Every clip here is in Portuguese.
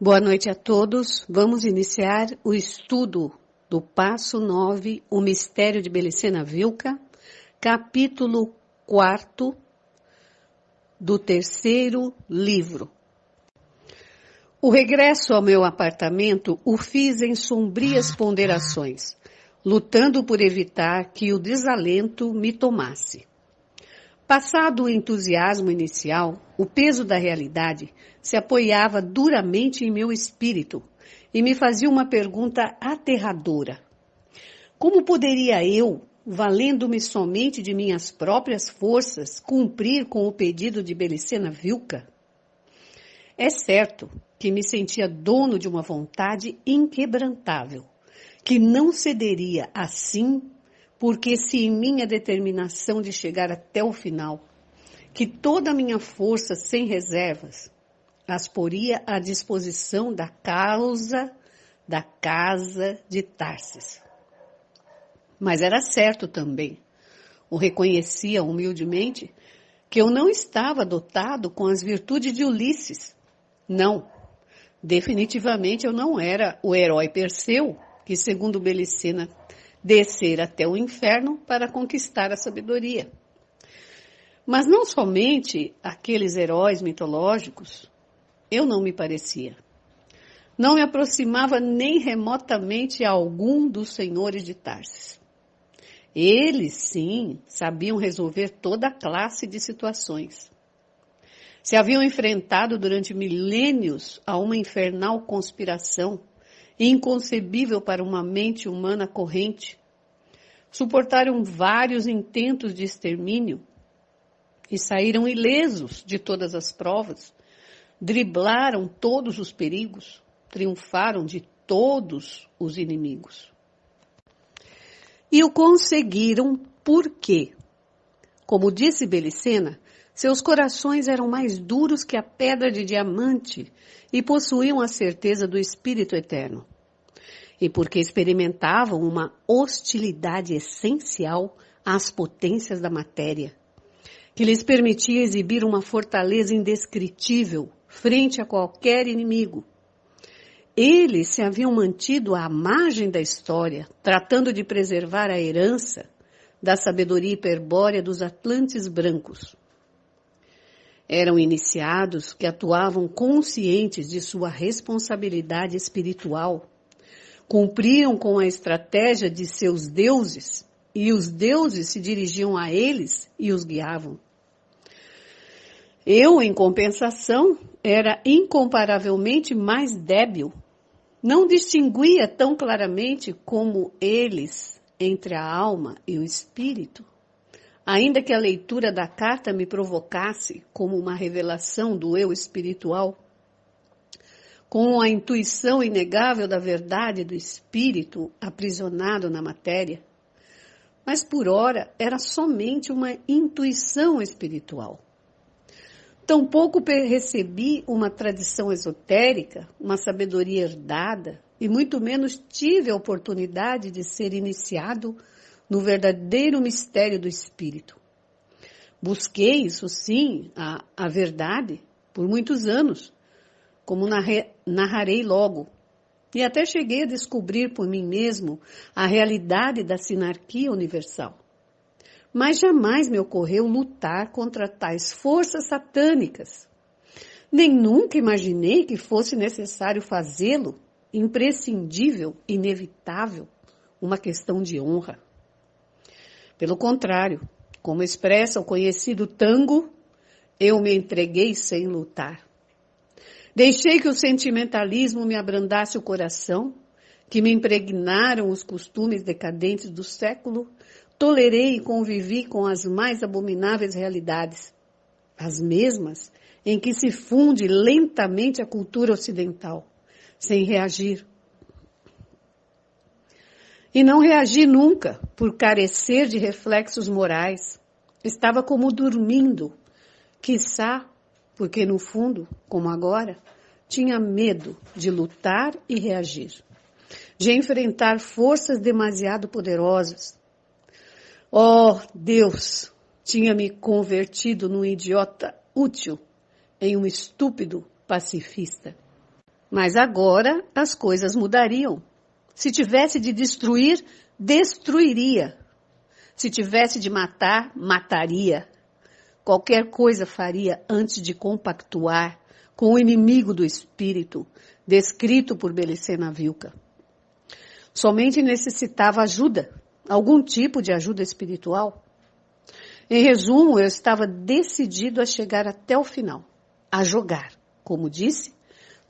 Boa noite a todos. Vamos iniciar o estudo do passo 9, o mistério de Belicena Vilca, capítulo 4 do terceiro livro. O regresso ao meu apartamento o fiz em sombrias ponderações, lutando por evitar que o desalento me tomasse. Passado o entusiasmo inicial, o peso da realidade se apoiava duramente em meu espírito e me fazia uma pergunta aterradora. Como poderia eu, valendo-me somente de minhas próprias forças, cumprir com o pedido de Belicena Vilca? É certo que me sentia dono de uma vontade inquebrantável, que não cederia assim, porque se em minha determinação de chegar até o final, que toda a minha força sem reservas as poria à disposição da causa da casa de Tarsis. Mas era certo também, o reconhecia humildemente, que eu não estava dotado com as virtudes de Ulisses. Não, definitivamente eu não era o herói Perseu, que segundo Belicena descer até o inferno para conquistar a sabedoria. Mas não somente aqueles heróis mitológicos, eu não me parecia. Não me aproximava nem remotamente a algum dos senhores de Tarsis. Eles, sim, sabiam resolver toda a classe de situações. Se haviam enfrentado durante milênios a uma infernal conspiração, inconcebível para uma mente humana corrente, suportaram vários intentos de extermínio e saíram ilesos de todas as provas, driblaram todos os perigos, triunfaram de todos os inimigos. E o conseguiram porque, como disse Belicena, seus corações eram mais duros que a pedra de diamante e possuíam a certeza do Espírito Eterno. E porque experimentavam uma hostilidade essencial às potências da matéria, que lhes permitia exibir uma fortaleza indescritível frente a qualquer inimigo. Eles se haviam mantido à margem da história, tratando de preservar a herança da sabedoria hiperbórea dos Atlantes brancos. Eram iniciados que atuavam conscientes de sua responsabilidade espiritual, cumpriam com a estratégia de seus deuses, e os deuses se dirigiam a eles e os guiavam. Eu, em compensação, era incomparavelmente mais débil. Não distinguia tão claramente como eles entre a alma e o espírito. Ainda que a leitura da carta me provocasse como uma revelação do eu espiritual, com a intuição inegável da verdade do espírito aprisionado na matéria, mas por ora era somente uma intuição espiritual. Tampouco recebi uma tradição esotérica, uma sabedoria herdada, e muito menos tive a oportunidade de ser iniciado no verdadeiro mistério do Espírito. Busquei, isso sim, a verdade por muitos anos, como narrarei logo, e até cheguei a descobrir por mim mesmo a realidade da sinarquia universal. Mas jamais me ocorreu lutar contra tais forças satânicas. Nem nunca imaginei que fosse necessário fazê-lo, imprescindível, inevitável, uma questão de honra. Pelo contrário, como expressa o conhecido tango, eu me entreguei sem lutar. Deixei que o sentimentalismo me abrandasse o coração, que me impregnaram os costumes decadentes do século. Tolerei e convivi com as mais abomináveis realidades, as mesmas em que se funde lentamente a cultura ocidental, sem reagir. E não reagi nunca, por carecer de reflexos morais. Estava como dormindo, quiçá, porque no fundo, como agora, tinha medo de lutar e reagir, de enfrentar forças demasiado poderosas. Oh, Deus, tinha me convertido num idiota útil, em um estúpido pacifista. Mas agora as coisas mudariam. Se tivesse de destruir, destruiria. Se tivesse de matar, mataria. Qualquer coisa faria antes de compactuar com o inimigo do espírito, descrito por Belecena Vilca. Somente necessitava ajuda, algum tipo de ajuda espiritual. Em resumo, eu estava decidido a chegar até o final, a jogar, como disse,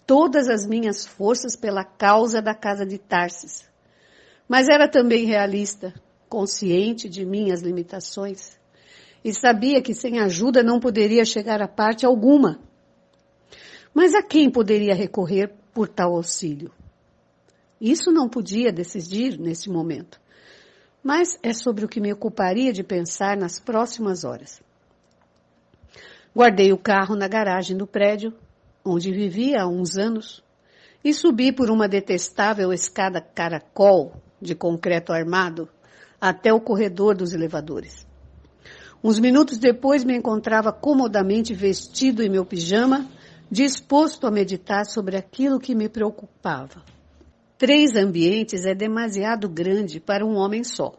todas as minhas forças pela causa da casa de Tarsis. Mas era também realista, consciente de minhas limitações, e sabia que sem ajuda não poderia chegar a parte alguma. Mas a quem poderia recorrer por tal auxílio? Isso não podia decidir nesse momento, mas é sobre o que me ocuparia de pensar nas próximas horas. Guardei o carro na garagem do prédio, onde vivia há uns anos, e subi por uma detestável escada caracol de concreto armado até o corredor dos elevadores. Uns minutos depois me encontrava comodamente vestido em meu pijama, disposto a meditar sobre aquilo que me preocupava. 3 ambientes é demasiado grande para um homem só.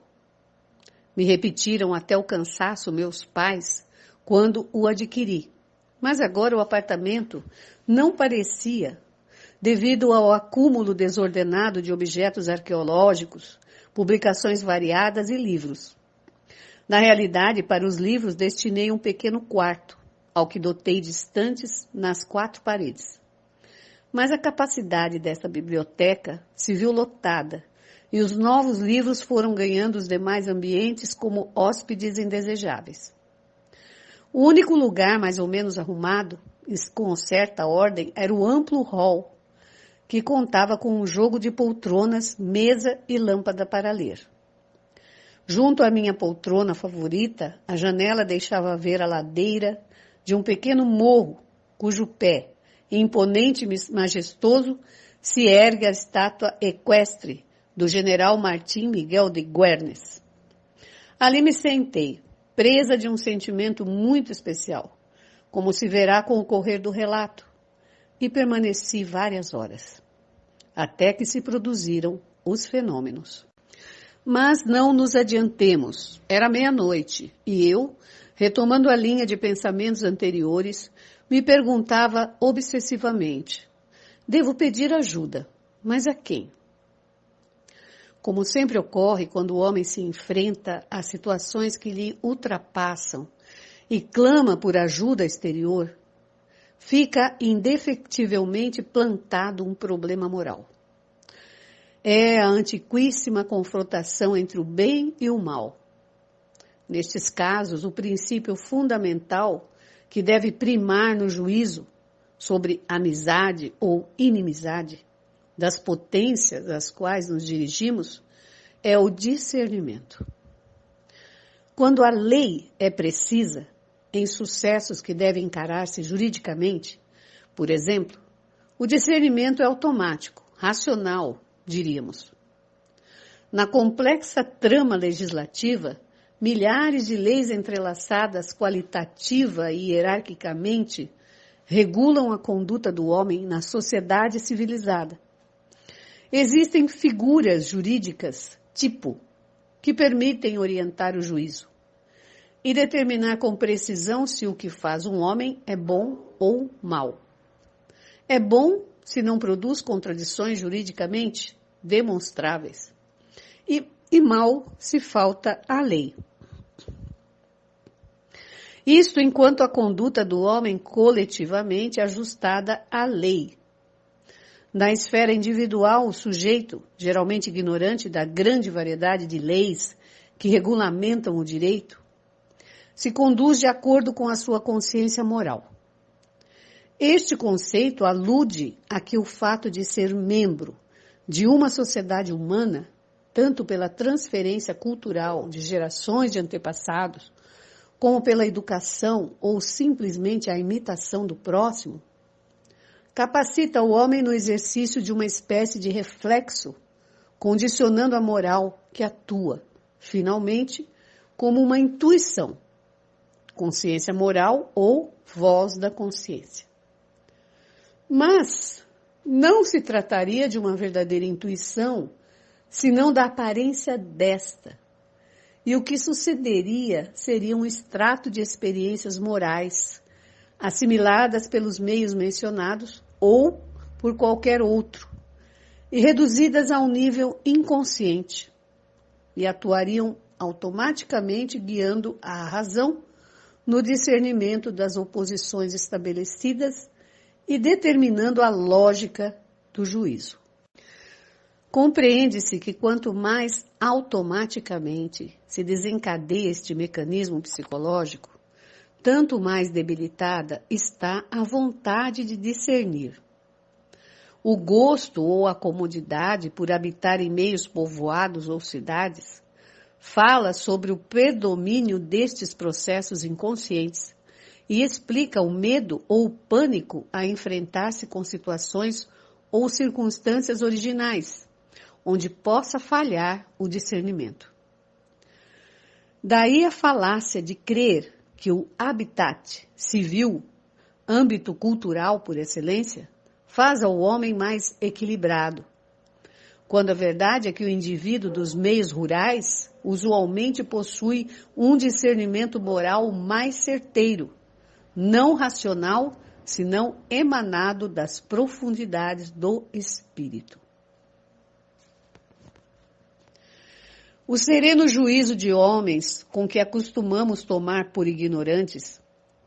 Me repetiram até o cansaço meus pais quando o adquiri, mas agora o apartamento não parecia, devido ao acúmulo desordenado de objetos arqueológicos, publicações variadas e livros. Na realidade, para os livros destinei um pequeno quarto, ao que dotei de estantes nas 4 paredes. Mas a capacidade desta biblioteca se viu lotada, e os novos livros foram ganhando os demais ambientes como hóspedes indesejáveis. O único lugar mais ou menos arrumado, com certa ordem, era o amplo hall, que contava com um jogo de poltronas, mesa e lâmpada para ler. Junto à minha poltrona favorita, a janela deixava ver a ladeira de um pequeno morro, cujo pé, imponente e majestoso, se ergue a estátua equestre do general Martim Miguel de Güemes. Ali me sentei, presa de um sentimento muito especial, como se verá com o correr do relato, e permaneci várias horas, até que se produziram os fenômenos. Mas não nos adiantemos, era meia-noite, e eu, retomando a linha de pensamentos anteriores, me perguntava obsessivamente, devo pedir ajuda, mas a quem? Como sempre ocorre quando o homem se enfrenta a situações que lhe ultrapassam e clama por ajuda exterior, fica indefectivelmente plantado um problema moral. É a antiquíssima confrontação entre o bem e o mal. Nestes casos, o princípio fundamental que deve primar no juízo sobre amizade ou inimizade das potências às quais nos dirigimos é o discernimento. Quando a lei é precisa, em sucessos que devem encarar-se juridicamente, por exemplo, o discernimento é automático, racional, diríamos. Na complexa trama legislativa, milhares de leis entrelaçadas qualitativa e hierarquicamente regulam a conduta do homem na sociedade civilizada. Existem figuras jurídicas, tipo, que permitem orientar o juízo e determinar com precisão se o que faz um homem é bom ou mal. É bom se não produz contradições juridicamente demonstráveis e mal se falta à lei. Isto enquanto a conduta do homem coletivamente ajustada à lei. Na esfera individual, o sujeito, geralmente ignorante da grande variedade de leis que regulamentam o direito, se conduz de acordo com a sua consciência moral. Este conceito alude a que o fato de ser membro de uma sociedade humana, tanto pela transferência cultural de gerações de antepassados, como pela educação ou simplesmente a imitação do próximo, capacita o homem no exercício de uma espécie de reflexo, condicionando a moral que atua, finalmente, como uma intuição, consciência moral ou voz da consciência. Mas Não se trataria de uma verdadeira intuição, senão da aparência desta. E o que sucederia seria um extrato de experiências morais, assimiladas pelos meios mencionados ou por qualquer outro, e reduzidas a um nível inconsciente, e atuariam automaticamente guiando a razão no discernimento das oposições estabelecidas e determinando a lógica do juízo. Compreende-se que quanto mais automaticamente se desencadeia este mecanismo psicológico, tanto mais debilitada está a vontade de discernir. O gosto ou a comodidade por habitar em meios povoados ou cidades fala sobre o predomínio destes processos inconscientes e explica o medo ou o pânico a enfrentar-se com situações ou circunstâncias originais, onde possa falhar o discernimento. Daí a falácia de crer que o habitat civil, âmbito cultural por excelência, faz ao homem mais equilibrado, quando a verdade é que o indivíduo dos meios rurais usualmente possui um discernimento moral mais certeiro, não racional, senão emanado das profundidades do espírito. O sereno juízo de homens com que acostumamos tomar por ignorantes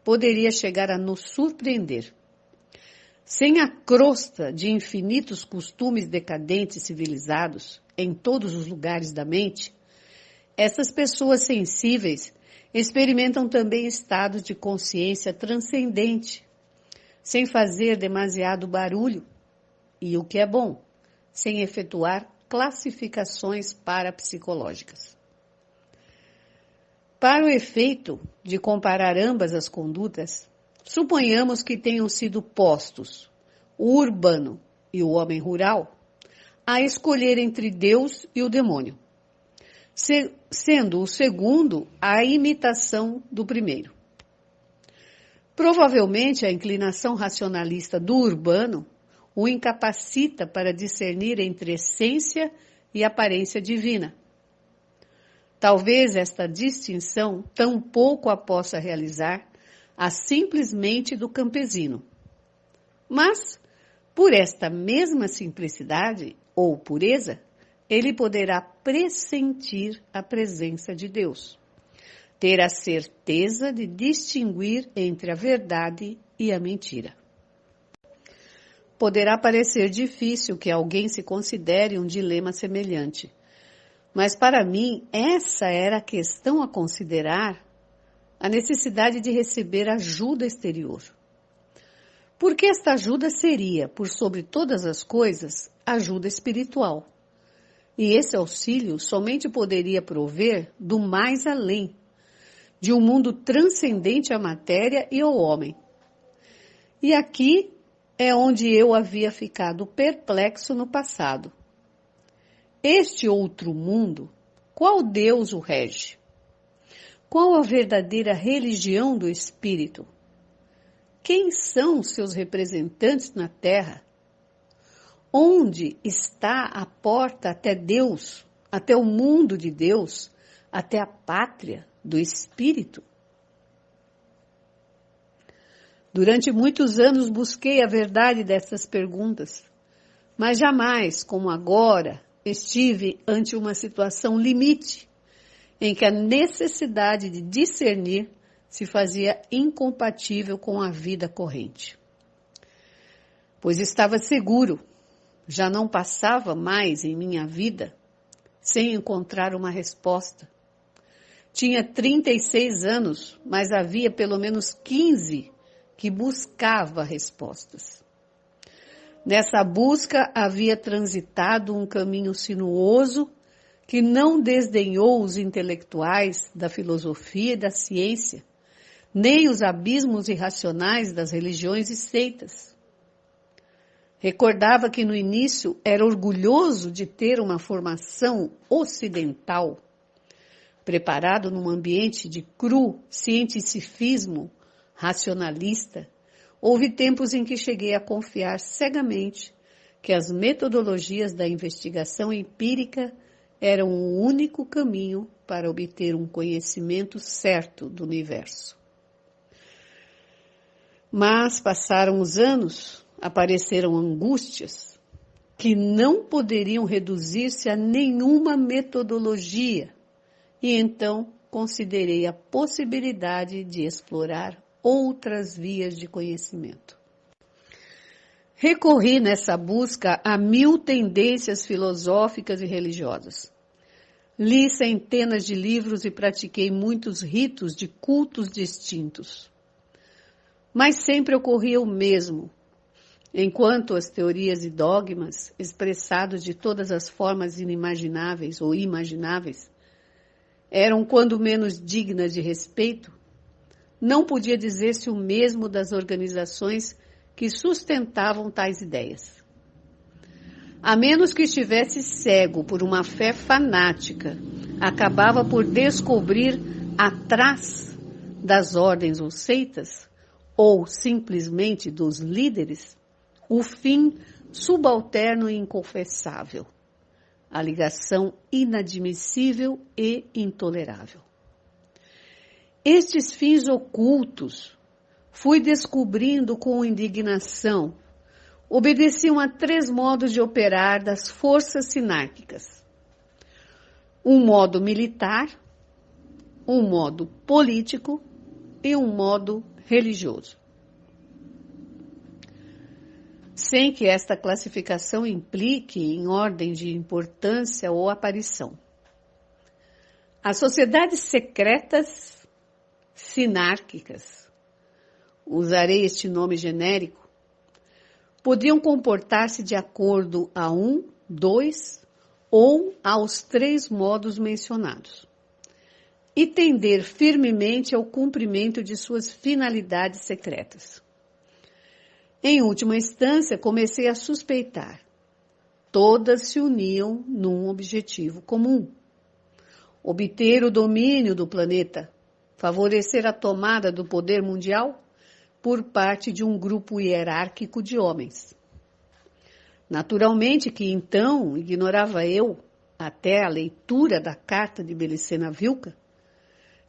poderia chegar a nos surpreender. Sem a crosta de infinitos costumes decadentes civilizados em todos os lugares da mente, essas pessoas sensíveis experimentam também estados de consciência transcendente, sem fazer demasiado barulho, e o que é bom, sem efetuar classificações parapsicológicas. Para o efeito de comparar ambas as condutas, suponhamos que tenham sido postos o urbano e o homem rural a escolher entre Deus e o demônio, sendo o segundo a imitação do primeiro. Provavelmente a inclinação racionalista do urbano o incapacita para discernir entre essência e aparência divina. Talvez esta distinção tampouco a possa realizar a simplesmente do campesino. Mas, por esta mesma simplicidade ou pureza, ele poderá pressentir a presença de Deus, ter a certeza de distinguir entre a verdade e a mentira. Poderá parecer difícil que alguém se considere um dilema semelhante, mas para mim essa era a questão a considerar, a necessidade de receber ajuda exterior. Porque esta ajuda seria, por sobre todas as coisas, ajuda espiritual. E esse auxílio somente poderia prover do mais além, de um mundo transcendente à matéria e ao homem. E aqui é onde eu havia ficado perplexo no passado. Este outro mundo, qual Deus o rege? Qual a verdadeira religião do Espírito? Quem são seus representantes na Terra? Onde está a porta até Deus, até o mundo de Deus, até a pátria do Espírito? Durante muitos anos busquei a verdade dessas perguntas, mas jamais, como agora, estive ante uma situação limite, em que a necessidade de discernir se fazia incompatível com a vida corrente. Pois estava seguro, já não passava mais em minha vida sem encontrar uma resposta. Tinha 36 anos, mas havia pelo menos 15 que buscava respostas. Nessa busca havia transitado um caminho sinuoso que não desdenhou os intelectuais da filosofia e da ciência, nem os abismos irracionais das religiões e seitas. Recordava que no início era orgulhoso de ter uma formação ocidental, preparado num ambiente de cru cientificismo racionalista. Houve tempos em que cheguei a confiar cegamente que as metodologias da investigação empírica eram o único caminho para obter um conhecimento certo do universo. Mas passaram os anos, apareceram angústias que não poderiam reduzir-se a nenhuma metodologia, e então considerei a possibilidade de explorar outras vias de conhecimento. Recorri nessa busca a 1000 tendências filosóficas e religiosas. Li centenas de livros e pratiquei muitos ritos de cultos distintos. Mas sempre ocorria o mesmo. Enquanto as teorias e dogmas, expressados de todas as formas inimagináveis ou imagináveis, eram quando menos dignas de respeito, não podia dizer-se o mesmo das organizações que sustentavam tais ideias. A menos que estivesse cego por uma fé fanática, acabava por descobrir atrás das ordens ou seitas, ou simplesmente dos líderes, o fim subalterno e inconfessável, a ligação inadmissível e intolerável. Estes fins ocultos fui descobrindo com indignação, obedeciam a 3 modos de operar das forças sinárquicas. Um modo militar, um modo político e um modo religioso. Sem que esta classificação implique em ordem de importância ou aparição. As sociedades secretas sinárquicas, usarei este nome genérico, podiam comportar-se de acordo a 1, 2 ou aos 3 modos mencionados e tender firmemente ao cumprimento de suas finalidades secretas. Em última instância, comecei a suspeitar. Todas se uniam num objetivo comum: obter o domínio do planeta, favorecer a tomada do poder mundial por parte de um grupo hierárquico de homens. Naturalmente que então ignorava eu, até a leitura da carta de Belicena Vilca,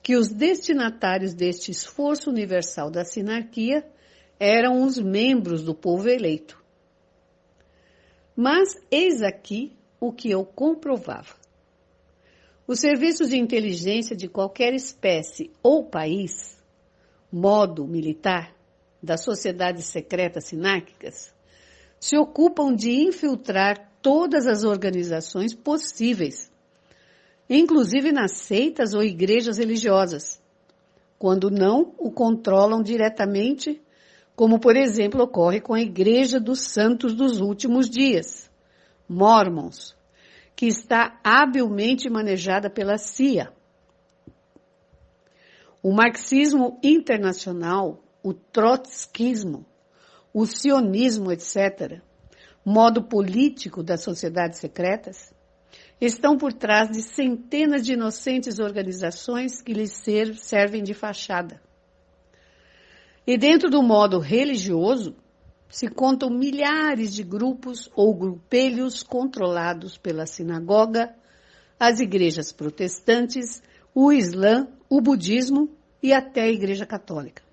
que os destinatários deste esforço universal da sinarquia eram os membros do povo eleito. Mas eis aqui o que eu comprovava. Os serviços de inteligência de qualquer espécie ou país, modo militar, das sociedades secretas sinárquicas, se ocupam de infiltrar todas as organizações possíveis, inclusive nas seitas ou igrejas religiosas, quando não o controlam diretamente, como, por exemplo, ocorre com a Igreja dos Santos dos Últimos Dias, Mormons, que está habilmente manejada pela CIA. O marxismo internacional, o trotskismo, o sionismo, etc., modo político das sociedades secretas, estão por trás de centenas de inocentes organizações que lhes servem de fachada. E dentro do modo religioso, se contam milhares de grupos ou grupelhos controlados pela sinagoga, as igrejas protestantes, o Islã, o budismo e até a Igreja Católica.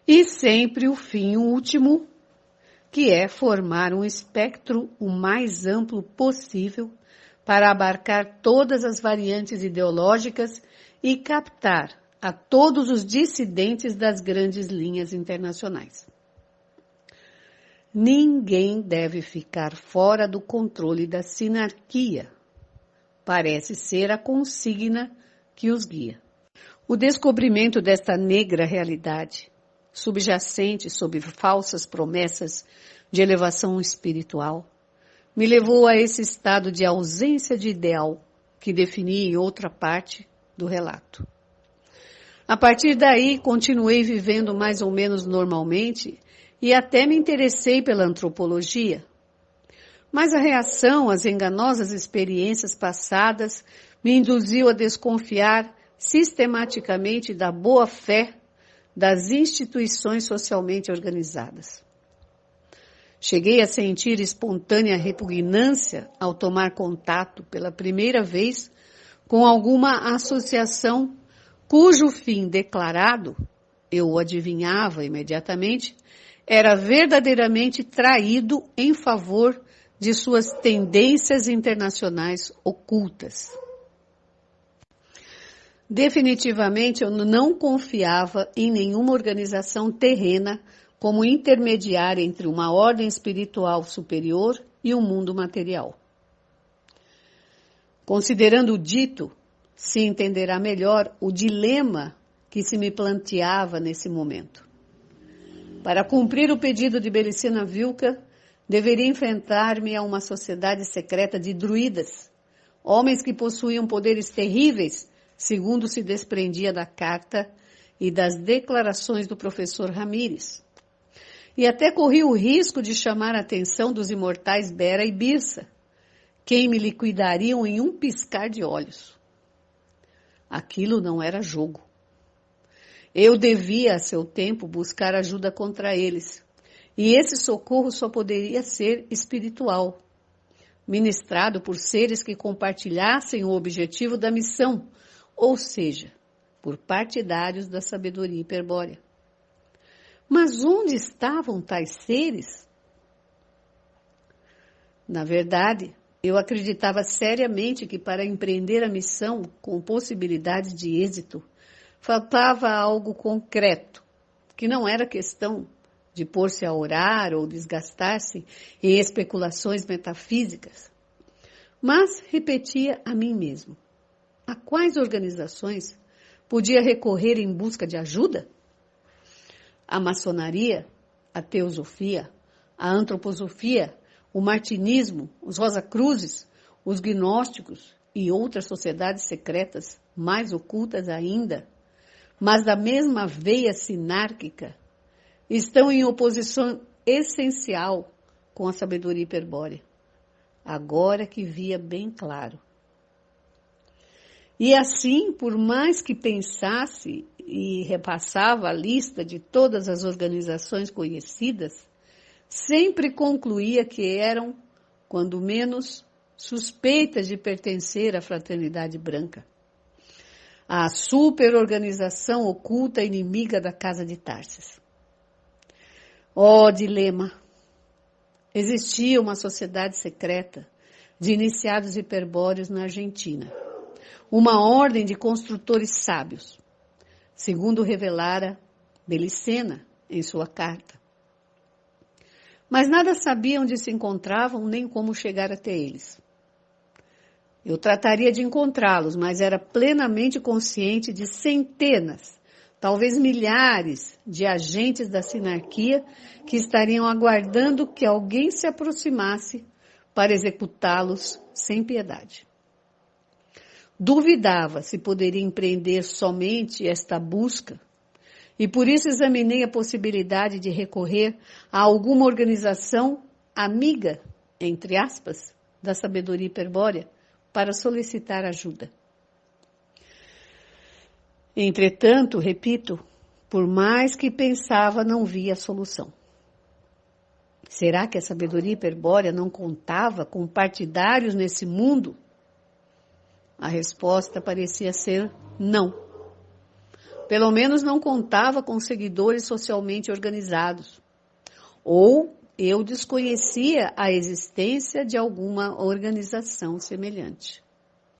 E sempre o fim último, que é formar um espectro o mais amplo possível para abarcar todas as variantes ideológicas e captar a todos os dissidentes das grandes linhas internacionais. Ninguém deve ficar fora do controle da sinarquia. Parece ser a consigna que os guia. O descobrimento desta negra realidade, subjacente sob falsas promessas de elevação espiritual, me levou a esse estado de ausência de ideal que defini em outra parte do relato. A partir daí, continuei vivendo mais ou menos normalmente e até me interessei pela antropologia. Mas a reação às enganosas experiências passadas me induziu a desconfiar sistematicamente da boa-fé das instituições socialmente organizadas. Cheguei a sentir espontânea repugnância ao tomar contato pela primeira vez com alguma associação cujo fim declarado, eu o adivinhava imediatamente, era verdadeiramente traído em favor de suas tendências internacionais ocultas. Definitivamente eu não confiava em nenhuma organização terrena como intermediária entre uma ordem espiritual superior e o mundo material. Considerando o dito, se entenderá melhor o dilema que se me planteava nesse momento. Para cumprir o pedido de Belicena Vilca, deveria enfrentar-me a uma sociedade secreta de druidas, homens que possuíam poderes terríveis, segundo se desprendia da carta e das declarações do professor Ramírez. E até corri o risco de chamar a atenção dos imortais Bera e Birsa, quem me liquidariam em um piscar de olhos. Aquilo não era jogo. Eu devia, a seu tempo, buscar ajuda contra eles, e esse socorro só poderia ser espiritual, ministrado por seres que compartilhassem o objetivo da missão, ou seja, por partidários da sabedoria hiperbórea. Mas onde estavam tais seres? Na verdade, eu acreditava seriamente que para empreender a missão com possibilidades de êxito, faltava algo concreto, que não era questão de pôr-se a orar ou desgastar-se em especulações metafísicas. Mas repetia a mim mesmo: a quais organizações podia recorrer em busca de ajuda? A maçonaria, a teosofia, a antroposofia, o martinismo, os rosacruzes, os gnósticos e outras sociedades secretas mais ocultas ainda, mas da mesma veia sinárquica, estão em oposição essencial com a sabedoria hiperbórea, agora que via bem claro. E assim, por mais que pensasse e repassava a lista de todas as organizações conhecidas, sempre concluía que eram, quando menos, suspeitas de pertencer à fraternidade branca, a superorganização oculta inimiga da Casa de Tarsis. Oh, dilema! Existia uma sociedade secreta de iniciados hiperbóreos na Argentina, uma ordem de construtores sábios, segundo revelara Belicena em sua carta. Mas nada sabia onde se encontravam nem como chegar até eles. Eu trataria de encontrá-los, mas era plenamente consciente de centenas, talvez milhares, de agentes da sinarquia que estariam aguardando que alguém se aproximasse para executá-los sem piedade. Duvidava se poderia empreender somente esta busca, e por isso examinei a possibilidade de recorrer a alguma organização amiga, entre aspas, da sabedoria hiperbórea, para solicitar ajuda. Entretanto, repito, por mais que pensava, não via a solução. Será que a sabedoria hiperbórea não contava com partidários nesse mundo? A resposta parecia ser não. Pelo menos não contava com seguidores socialmente organizados. Ou eu desconhecia a existência de alguma organização semelhante.